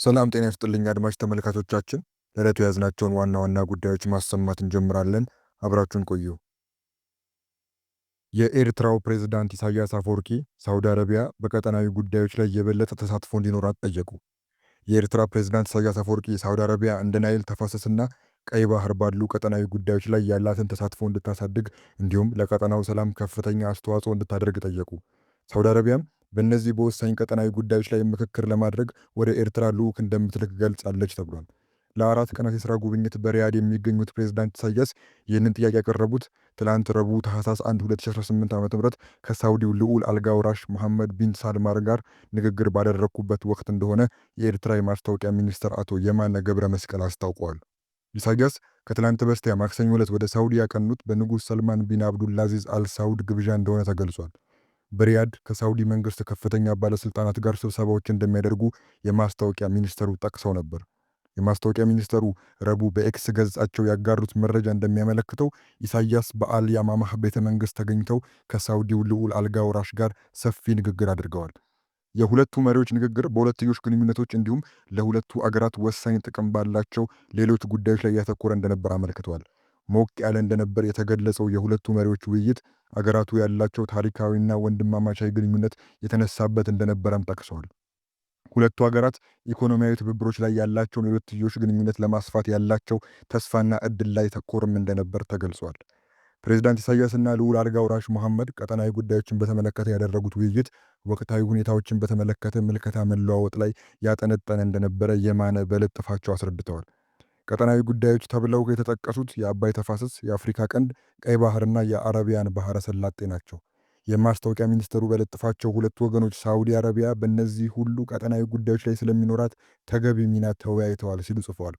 ሰላም ጤና ይስጥልኝ አድማጭ ተመልካቾቻችን፣ ለዕለቱ የያዝናቸውን ዋና ዋና ጉዳዮች ማሰማት እንጀምራለን። አብራችሁን ቆዩ። የኤርትራው ፕሬዝዳንት ኢሳያስ አፈወርቂ ሳውዲ አረቢያ በቀጠናዊ ጉዳዮች ላይ የበለጠ ተሳትፎ እንዲኖራት ጠየቁ። የኤርትራ ፕሬዝዳንት ኢሳያስ አፈወርቂ ሳውዲ አረቢያ እንደ ናይል ተፋሰስና ቀይ ባህር ባሉ ቀጠናዊ ጉዳዮች ላይ ያላትን ተሳትፎ እንድታሳድግ እንዲሁም ለቀጠናው ሰላም ከፍተኛ አስተዋጽኦ እንድታደርግ ጠየቁ። ሳውዲ አረቢያም በእነዚህ በወሳኝ ቀጠናዊ ጉዳዮች ላይ ምክክር ለማድረግ ወደ ኤርትራ ልዑክ እንደምትልክ ገልጻለች ተብሏል። ለ4 ቀናት የሥራ ጉብኝት በሪያድ የሚገኙት ፕሬዝዳንት ኢሳያስ ይህንን ጥያቄ ያቀረቡት ትላንት ረቡዕ ታህሳስ 1 2018 ዓ.ም ከሳውዲው ልዑል አልጋ ወራሽ መሐመድ ቢን ሳልማን ጋር ንግግር ባደረግኩበት ወቅት እንደሆነ የኤርትራ የማስታወቂያ ሚኒስትር አቶ የማነ ገብረ መስቀል አስታውቀዋል። ኢሳያስ ከትላንት በስቲያ ማክሰኞ ዕለት ወደ ሳውዲ ያቀኑት በንጉሥ ሰልማን ቢን አብዱልአዚዝ አልሳውድ ግብዣ እንደሆነ ተገልጿል። በሪያድ ከሳውዲ መንግስት ከፍተኛ ባለስልጣናት ጋር ስብሰባዎች እንደሚያደርጉ የማስታወቂያ ሚኒስተሩ ጠቅሰው ነበር። የማስታወቂያ ሚኒስተሩ ረቡዕ በኤክስ ገጻቸው ያጋሩት መረጃ እንደሚያመለክተው ኢሳያስ በአል ያማማህ ቤተ መንግስት ተገኝተው ከሳውዲው ልዑል አልጋ ወራሽ ጋር ሰፊ ንግግር አድርገዋል። የሁለቱ መሪዎች ንግግር በሁለትዮሽ ግንኙነቶች እንዲሁም ለሁለቱ አገራት ወሳኝ ጥቅም ባላቸው ሌሎች ጉዳዮች ላይ ያተኮረ እንደነበር አመልክተዋል። ሞቅ ያለ እንደነበር የተገለጸው የሁለቱ መሪዎች ውይይት አገራቱ ያላቸው ታሪካዊና ወንድማማቻዊ ግንኙነት የተነሳበት እንደነበረም ጠቅሰዋል። ሁለቱ ሀገራት ኢኮኖሚያዊ ትብብሮች ላይ ያላቸውን የሁለትዮሽ ግንኙነት ለማስፋት ያላቸው ተስፋና እድል ላይ ተኮርም እንደነበር ተገልጿል። ፕሬዝዳንት ኢሳያስና ልዑል አልጋ ወራሽ መሐመድ ቀጠናዊ ጉዳዮችን በተመለከተ ያደረጉት ውይይት ወቅታዊ ሁኔታዎችን በተመለከተ ምልከታ መለዋወጥ ላይ ያጠነጠነ እንደነበረ የማነ በልጥፋቸው አስረድተዋል። ቀጠናዊ ጉዳዮች ተብለው የተጠቀሱት የአባይ ተፋሰስ፣ የአፍሪካ ቀንድ፣ ቀይ ባህርና የአረቢያን ባህረ ሰላጤ ናቸው። የማስታወቂያ ሚኒስትሩ በልጥፋቸው ሁለቱ ወገኖች ሳዑዲ አረቢያ በእነዚህ ሁሉ ቀጠናዊ ጉዳዮች ላይ ስለሚኖራት ተገቢ ሚና ተወያይተዋል ሲሉ ጽፈዋል።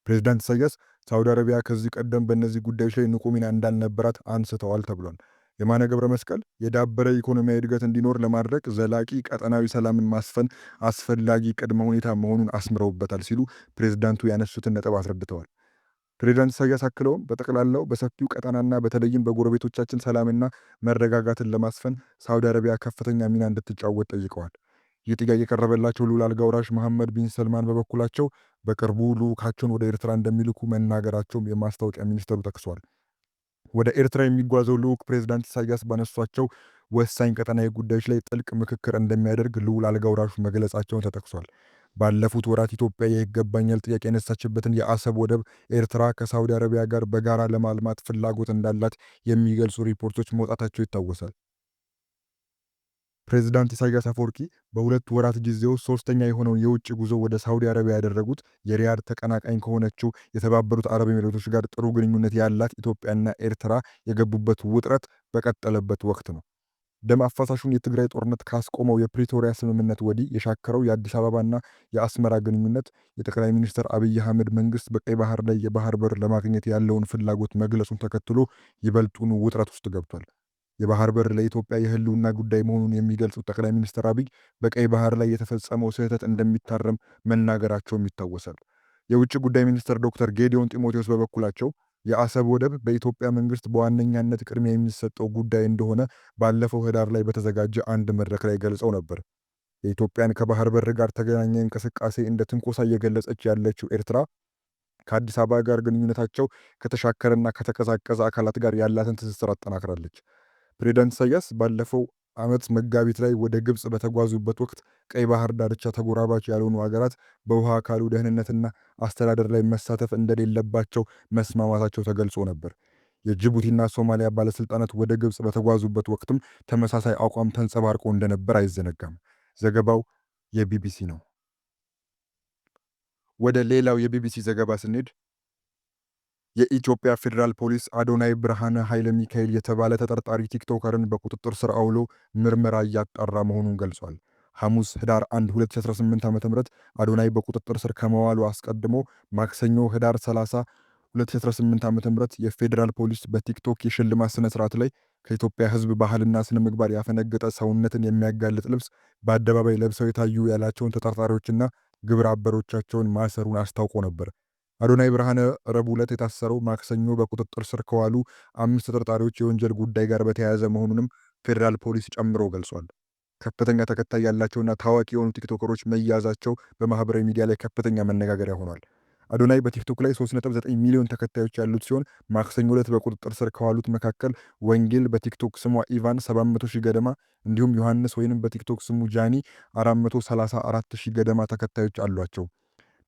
ፕሬዝዳንት ኢሳያስ ሳዑዲ አረቢያ ከዚህ ቀደም በእነዚህ ጉዳዮች ላይ ንቁ ሚና እንዳልነበራት አንስተዋል ተብሏል። የማነ ገብረ መስቀል የዳበረ ኢኮኖሚያዊ እድገት እንዲኖር ለማድረግ ዘላቂ ቀጠናዊ ሰላምን ማስፈን አስፈላጊ ቅድመ ሁኔታ መሆኑን አስምረውበታል ሲሉ ፕሬዝዳንቱ ያነሱትን ነጥብ አስረድተዋል። ፕሬዝዳንት ኢሳያስ አክለውም በጠቅላላው በሰፊው ቀጠናና በተለይም በጎረቤቶቻችን ሰላምና መረጋጋትን ለማስፈን ሳዑዲ አረቢያ ከፍተኛ ሚና እንድትጫወት ጠይቀዋል። ይህ ጥያቄ የቀረበላቸው ልዑል አልጋ ወራሽ መሐመድ ቢን ሰልማን በበኩላቸው በቅርቡ ልዑካቸውን ወደ ኤርትራ እንደሚልኩ መናገራቸውም የማስታወቂያ ሚኒስተሩ ጠቅሷል። ወደ ኤርትራ የሚጓዘው ልዑክ ፕሬዝዳንት ኢሳያስ ባነሷቸው ወሳኝ ቀጠናዊ ጉዳዮች ላይ ጥልቅ ምክክር እንደሚያደርግ ልዑል አልጋ ወራሹ መግለጻቸውን ተጠቅሷል። ባለፉት ወራት ኢትዮጵያ የይገባኛል ጥያቄ ያነሳችበትን የአሰብ ወደብ ኤርትራ ከሳውዲ አረቢያ ጋር በጋራ ለማልማት ፍላጎት እንዳላት የሚገልጹ ሪፖርቶች መውጣታቸው ይታወሳል። ፕሬዝዳንት ኢሳያስ አፈወርቂ በሁለት ወራት ጊዜ ውስጥ ሶስተኛ የሆነውን የውጭ ጉዞ ወደ ሳውዲ አረቢያ ያደረጉት የሪያድ ተቀናቃኝ ከሆነችው የተባበሩት አረብ ኤሚሬቶች ጋር ጥሩ ግንኙነት ያላት ኢትዮጵያና ኤርትራ የገቡበት ውጥረት በቀጠለበት ወቅት ነው። ደም አፋሳሹን የትግራይ ጦርነት ካስቆመው የፕሪቶሪያ ስምምነት ወዲህ የሻከረው የአዲስ አበባና የአስመራ ግንኙነት የጠቅላይ ሚኒስትር አብይ አህመድ መንግስት በቀይ ባህር ላይ የባህር በር ለማግኘት ያለውን ፍላጎት መግለጹን ተከትሎ ይበልጡኑ ውጥረት ውስጥ ገብቷል። የባህር በር ለኢትዮጵያ የህልውና ጉዳይ መሆኑን የሚገልጹት ጠቅላይ ሚኒስትር አብይ በቀይ ባህር ላይ የተፈጸመው ስህተት እንደሚታረም መናገራቸውም ይታወሳል። የውጭ ጉዳይ ሚኒስትር ዶክተር ጌዲዮን ጢሞቴዎስ በበኩላቸው የአሰብ ወደብ በኢትዮጵያ መንግስት በዋነኛነት ቅድሚያ የሚሰጠው ጉዳይ እንደሆነ ባለፈው ህዳር ላይ በተዘጋጀ አንድ መድረክ ላይ ገልጸው ነበር። የኢትዮጵያን ከባህር በር ጋር ተገናኘ እንቅስቃሴ እንደ ትንኮሳ እየገለጸች ያለችው ኤርትራ ከአዲስ አበባ ጋር ግንኙነታቸው ከተሻከረና ከተቀዛቀዘ አካላት ጋር ያላትን ትስስር አጠናክራለች። ፕሬዝዳንት ኢሳያስ ባለፈው ዓመት መጋቢት ላይ ወደ ግብፅ በተጓዙበት ወቅት ቀይ ባህር ዳርቻ ተጎራባች ያልሆኑ ሀገራት በውሃ አካሉ ደህንነትና አስተዳደር ላይ መሳተፍ እንደሌለባቸው መስማማታቸው ተገልጾ ነበር። የጅቡቲና ሶማሊያ ባለስልጣናት ወደ ግብፅ በተጓዙበት ወቅትም ተመሳሳይ አቋም ተንጸባርቆ እንደነበር አይዘነጋም። ዘገባው የቢቢሲ ነው። ወደ ሌላው የቢቢሲ ዘገባ ስንሄድ የኢትዮጵያ ፌዴራል ፖሊስ አዶናይ ብርሃነ ኃይለ ሚካኤል የተባለ ተጠርጣሪ ቲክቶከርን በቁጥጥር ስር አውሎ ምርመራ እያጣራ መሆኑን ገልጿል። ሐሙስ ህዳር 1 2018 ዓ.ም አዶናይ በቁጥጥር ስር ከመዋሉ አስቀድሞ ማክሰኞ ህዳር 30 2018 ዓ.ም የፌዴራል ፖሊስ በቲክቶክ የሽልማት ስነ ስርዓት ላይ ከኢትዮጵያ ህዝብ ባህልና ስነ ምግባር ያፈነገጠ ሰውነትን የሚያጋልጥ ልብስ በአደባባይ ለብሰው የታዩ ያላቸውን ተጠርጣሪዎችና ግብረ አበሮቻቸውን ማሰሩን አስታውቆ ነበር። አዶናይ ብርሃነ ረቡዕ ዕለት የታሰረው ማክሰኞ በቁጥጥር ስር ከዋሉ 5 ተጠርጣሪዎች የወንጀል ጉዳይ ጋር በተያያዘ መሆኑንም ፌዴራል ፖሊስ ጨምሮ ገልጿል። ከፍተኛ ተከታይ ያላቸውና ታዋቂ የሆኑ ቲክቶከሮች መያዛቸው በማህበራዊ ሚዲያ ላይ ከፍተኛ መነጋገሪያ ሆኗል። አዶናይ በቲክቶክ ላይ 3.9 ሚሊዮን ተከታዮች ያሉት ሲሆን ማክሰኞ ዕለት በቁጥጥር ስር ከዋሉት መካከል ወንጌል በቲክቶክ ስሟ ኢቫን 700 ሺህ ገደማ እንዲሁም ዮሐንስ ወይንም በቲክቶክ ስሙ ጃኒ 434 ሺህ ገደማ ተከታዮች አሏቸው።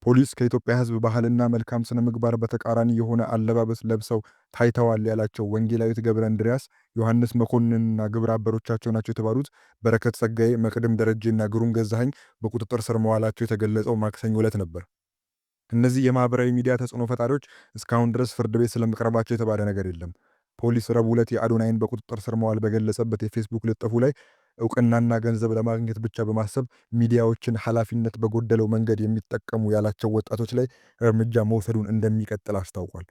ፖሊስ ከኢትዮጵያ ሕዝብ ባህልና መልካም ስነ ምግባር በተቃራኒ የሆነ አለባበስ ለብሰው ታይተዋል ያላቸው ወንጌላዊት ገብረ እንድሪያስ፣ ዮሐንስ መኮንንና ግብረ አበሮቻቸው ናቸው የተባሉት በረከት ጸጋዬ፣ መቅደም ደረጀና ግሩም ገዛኸኝ በቁጥጥር ስር መዋላቸው የተገለጸው ማክሰኞ ዕለት ነበር። እነዚህ የማህበራዊ ሚዲያ ተጽዕኖ ፈጣሪዎች እስካሁን ድረስ ፍርድ ቤት ስለመቅረባቸው የተባለ ነገር የለም። ፖሊስ ረቡዕ ዕለት የአዶናይን በቁጥጥር ስር መዋል በገለጸበት የፌስቡክ ልጥፉ ላይ እውቅናና ገንዘብ ለማግኘት ብቻ በማሰብ ሚዲያዎችን ኃላፊነት በጎደለው መንገድ የሚጠቀሙ ያላቸው ወጣቶች ላይ እርምጃ መውሰዱን እንደሚቀጥል አስታውቋል።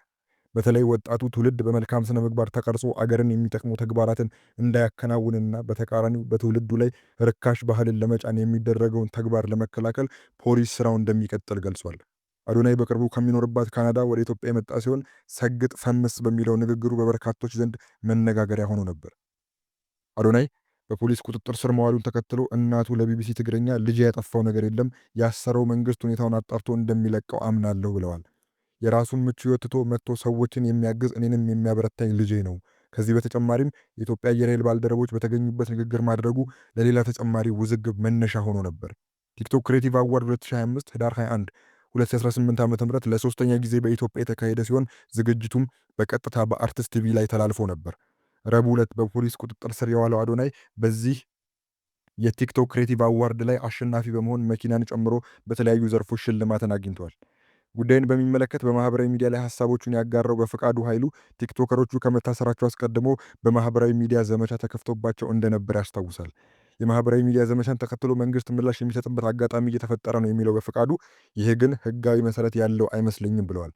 በተለይ ወጣቱ ትውልድ በመልካም ስነ ምግባር ተቀርጾ አገርን የሚጠቅሙ ተግባራትን እንዳያከናውንና በተቃራኒው በትውልዱ ላይ ርካሽ ባህልን ለመጫን የሚደረገውን ተግባር ለመከላከል ፖሊስ ስራው እንደሚቀጥል ገልጿል። አዶናይ በቅርቡ ከሚኖርባት ካናዳ ወደ ኢትዮጵያ የመጣ ሲሆን ሰግጥ ፈምስ በሚለው ንግግሩ በበርካቶች ዘንድ መነጋገሪያ ሆኖ ነበር። አዶናይ በፖሊስ ቁጥጥር ስር መዋሉን ተከትሎ እናቱ ለቢቢሲ ትግረኛ ልጅ ያጠፋው ነገር የለም፣ ያሰረው መንግስት ሁኔታውን አጣርቶ እንደሚለቀው አምናለሁ ብለዋል። የራሱን ምቹ ሕይወት ትቶ መጥቶ ሰዎችን የሚያግዝ እኔንም የሚያበረታኝ ልጄ ነው። ከዚህ በተጨማሪም የኢትዮጵያ አየር ኃይል ባልደረቦች በተገኙበት ንግግር ማድረጉ ለሌላ ተጨማሪ ውዝግብ መነሻ ሆኖ ነበር። ቲክቶክ ክሬቲቭ አዋርድ 2025 ህዳር 21 2018 ዓ.ም ለሶስተኛ ጊዜ በኢትዮጵያ የተካሄደ ሲሆን ዝግጅቱም በቀጥታ በአርቲስት ቲቪ ላይ ተላልፎ ነበር። ረቡዕ ዕለት በፖሊስ ቁጥጥር ስር የዋለው አዶናይ በዚህ የቲክቶክ ክሬቲቭ አዋርድ ላይ አሸናፊ በመሆን መኪናን ጨምሮ በተለያዩ ዘርፎች ሽልማትን አግኝተዋል። ጉዳይን በሚመለከት በማህበራዊ ሚዲያ ላይ ሀሳቦቹን ያጋራው በፍቃዱ ኃይሉ ቲክቶከሮቹ ከመታሰራቸው አስቀድሞ በማህበራዊ ሚዲያ ዘመቻ ተከፍቶባቸው እንደነበር ያስታውሳል። የማህበራዊ ሚዲያ ዘመቻን ተከትሎ መንግስት ምላሽ የሚሰጥበት አጋጣሚ እየተፈጠረ ነው የሚለው በፍቃዱ፣ ይህ ግን ህጋዊ መሰረት ያለው አይመስለኝም ብለዋል።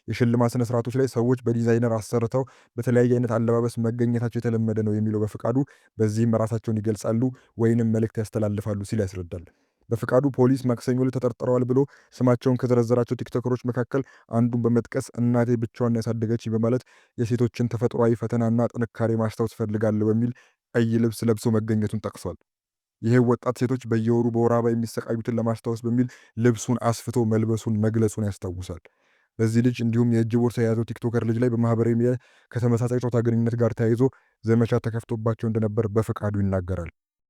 የሽልማት ስነ ስርዓቶች ላይ ሰዎች በዲዛይነር አሰርተው በተለያየ አይነት አለባበስ መገኘታቸው የተለመደ ነው የሚለው በፍቃዱ፣ በዚህም ራሳቸውን ይገልጻሉ ወይንም መልእክት ያስተላልፋሉ ሲል ያስረዳል። በፍቃዱ ፖሊስ ማክሰኞ ዕለት ተጠርጥረዋል ብሎ ስማቸውን ከዘረዘራቸው ቲክቶከሮች መካከል አንዱን በመጥቀስ እናቴ ብቻዋን ያሳደገች በማለት የሴቶችን ተፈጥሯዊ ፈተናና ጥንካሬ ማስታወስ እፈልጋለሁ በሚል ቀይ ልብስ ለብሶ መገኘቱን ጠቅሷል። ይህ ወጣት ሴቶች በየወሩ በወር አበባ የሚሰቃዩትን ለማስታወስ በሚል ልብሱን አስፍቶ መልበሱን መግለጹን ያስታውሳል። በዚህ ልጅ እንዲሁም የእጅ ቦርሳ የያዘው ቲክቶከር ልጅ ላይ በማህበራዊ ሚዲያ ከተመሳሳይ ጾታ ግንኙነት ጋር ተያይዞ ዘመቻ ተከፍቶባቸው እንደነበር በፍቃዱ ይናገራል።